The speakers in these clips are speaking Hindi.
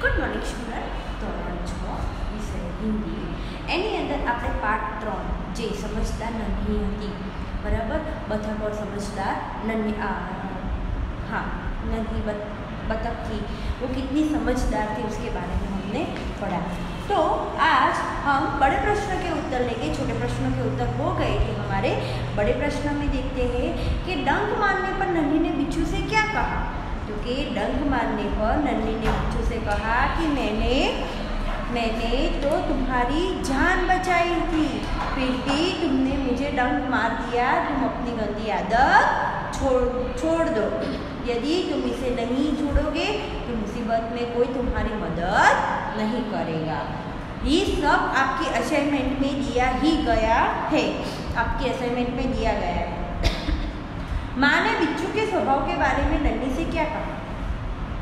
Good morning student. ધોરણ 6 વિષય હિન્દી. એની અંદર આપણે પાઠ 3 જે સમજદાર નન્ही હતી, બરાબર. બધા पर समझदार नन्ही हाँ नन्ही बतख थी, वो कितनी समझदार थी उसके बारे में हमने पढ़ा. तो आज हम बड़े प्रश्न के उत्तर लेंगे. छोटे प्रश्नों के उत्तर हो गए थे हमारे. बड़े प्रश्न में देखते हैं कि डंक मारने पर नन्ही ने बिच्छू से क्या कहा. क्योंकि डंक मारने पर नन्ही ने बिच्छू से कहा कि मैंने तो तुम्हारी जान बचाई थी, फिर भी तुमने मुझे डंक मार दिया. तुम अपनी गंदी आदत छोड़ दो. यदि तुम इसे नहीं छोड़ोगे तो मुसीबत में कोई तुम्हारी मदद नहीं करेगा. ये सब आपकी असाइनमेंट में दिया ही गया है. आपकी असाइनमेंट में दिया गया है. माँ ने बिच्छू के स्वभाव के बारे में नन्ही से क्या कहा.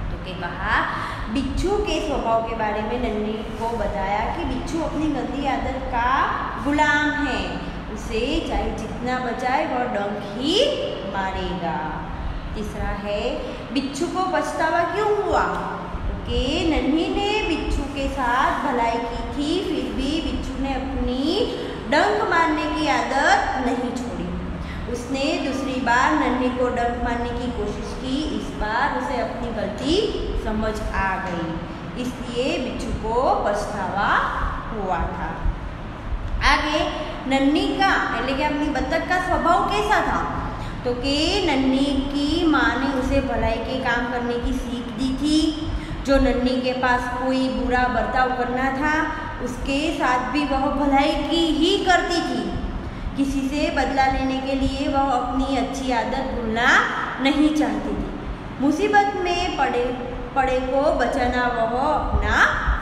तो क्या कहा, बिच्छू के स्वभाव के बारे में नन्ही को बताया कि बिच्छू अपनी गंदी आदत का गुलाम है. उसे चाहे जितना बचाए वह डंक ही मारेगा. तीसरा है, बिच्छू को पछतावा क्यों हुआ. क्योंकि नन्ही ने बिच्छू के साथ भलाई की थी, फिर भी बिच्छू ने अपनी डंक मारने की आदत नहीं छोड़ी. उसने दूसरी बार नन्ही को डंक मारने की कोशिश की. इस बार उसे अपनी गलती समझ आ गई, इसलिए बिच्छू को पछतावा हुआ था. आगे नन्ही का એટલે કે अपनी बतख का स्वभाव कैसा था. तो कि नन्ही की माँ ने उसे भलाई के काम करने की सीख दी थी. जो नन्ही के पास कोई बुरा बर्ताव करना था उसके साथ भी वह भलाई की ही करती थी. किसी से बदला लेने के लिए वह अपनी अच्छी आदत भूलना नहीं चाहती थी. मुसीबत में पड़े को बचाना वह अपना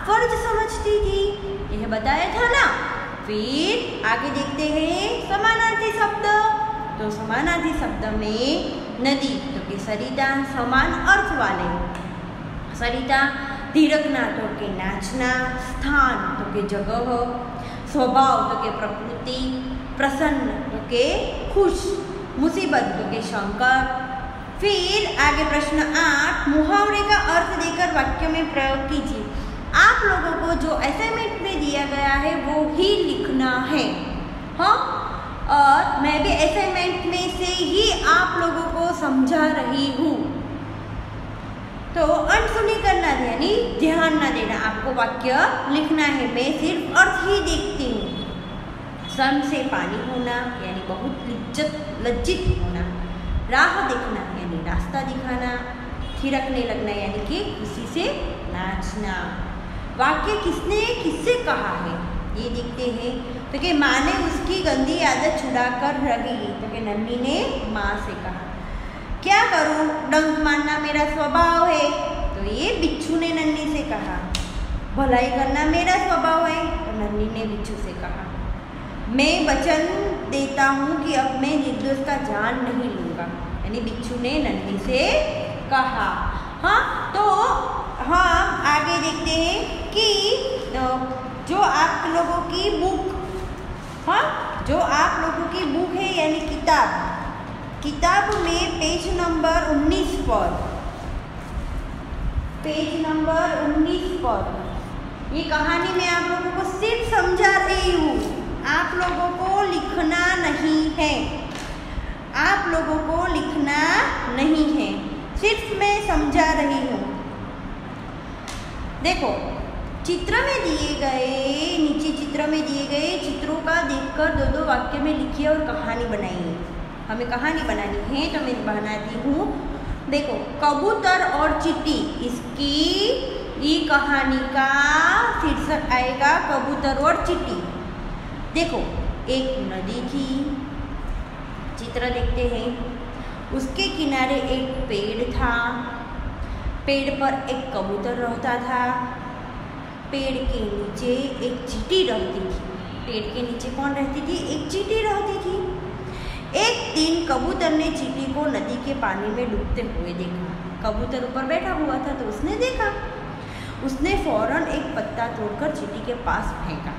फर्ज समझती थी. यह बताया था ना. फिर आगे देखते हैं समानार्थी शब्द. तो समानार्थी शब्द में नदी तो कि सरिता समान अर्थ वाले. सरिता धीरकना तो के नाचना, स्थान तो के जगह, स्वभाव तो के प्रकृति, प्रसन्न तो के खुश, मुसीबत तो के शंकर. फिर आगे प्रश्न 8, मुहावरे का अर्थ देकर वाक्य में प्रयोग कीजिए. आप लोगों को जो असाइनमेंट में दिया गया है वो ही लिखना है. हाँ, और मैं भी असाइनमेंट में से ही आप लोगों को समझा रही हूँ. तो अनसुनी करना यानी ध्यान ना देना. आपको वाक्य लिखना है. मैं सिर्फ अर्थ ही देखती हूँ. सन से पानी होना यानी बहुत लज्जित होना. राह देखना यानी रास्ता दिखाना. थिरकने लगना यानी कि खुशी से नाचना. वाक्य किसने किससे कहा है ये देखते हैं. तो कि माँ ने उसकी गंदी आदत छुड़ाकर रखी. तो कि नन्ही ने माँ से कहा. क्या करूँ, डंक मारना मेरा स्वभाव है. तो ये बिच्छू ने नन्ही से कहा. भलाई करना मेरा स्वभाव है. तो नन्ही ने बिच्छू से कहा. मैं वचन देता हूँ कि अब मैं निर्दोष का जान नहीं लूँगा. यानी बिच्छू ने नन्ही से कहा. हाँ, तो हम आगे देखते हैं कि जो आप लोगों की बुक, हाँ, जो आप लोगों की बुक है यानी किताब में पेज नंबर 19 पर ये कहानी में आप लोगों को सिर्फ समझा रही हूँ. आप लोगों को लिखना नहीं है. आप लोगों को लिखना नहीं है, सिर्फ मैं समझा रही हूँ. देखो, चित्र में दिए गए नीचे चित्र में दिए गए चित्रों का देखकर दो वाक्य में लिखिए और कहानी बनाइए. हमें कहानी बनानी है तो मैं बनाती हूँ. देखो, कबूतर और चींटी, इसकी ये कहानी का शीर्षक आएगा कबूतर और चींटी. देखो, एक नदी थी. चित्र देखते हैं. उसके किनारे एक पेड़ था. पेड़ पर एक कबूतर रहता था. पेड़ के नीचे एक चींटी रहती थी. पेड़ के नीचे कौन रहती थी? एक चींटी रहती थी. एक दिन कबूतर ने चींटी को नदी के पानी में डूबते हुए देखा. कबूतर ऊपर बैठा हुआ था तो उसने देखा. उसने फौरन एक पत्ता तोड़कर चींटी के पास फेंका.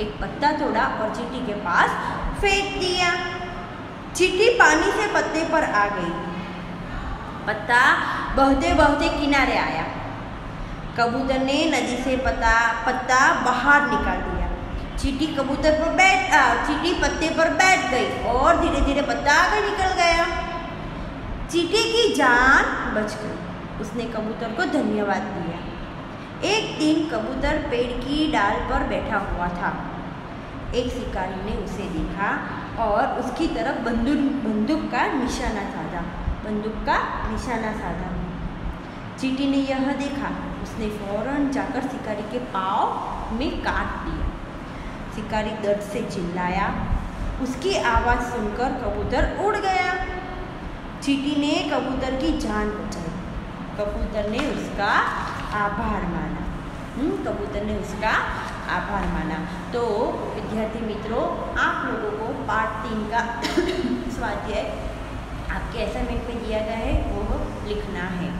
एक पत्ता तोड़ा और चींटी के पास फेंक दिया. चींटी पानी से पत्ते पर आ गई. पत्ता बहते बहते किनारे आया. कबूतर ने नदी से पत्ता बाहर निकाल दिया। चींटी चींटी पत्ते पर बैठ गई और धीरे धीरे पत्ता आगे निकल गया। चींटी की जान बच गई। उसने कबूतर को धन्यवाद दिया। एक दिन कबूतर पेड़ की डाल पर बैठा हुआ था। एक शिकारी ने उसे देखा और उसकी तरफ बंदूक का निशाना साधा। चींटी ने यह देखा। उसने फौरन जाकर शिकारी के पाँव में काट दिया। शिकारी दर्द से चिल्लाया। उसकी आवाज़ सुनकर कबूतर उड़ गया। चींटी ने कबूतर की जान बचाई। कबूतर ने उसका आभार माना। तो विद्यार्थी मित्रों, आप लोगों को पार्ट 3 का स्वाध्याय आपके असाइनमेंट में दिया गया है, वो लिखना है।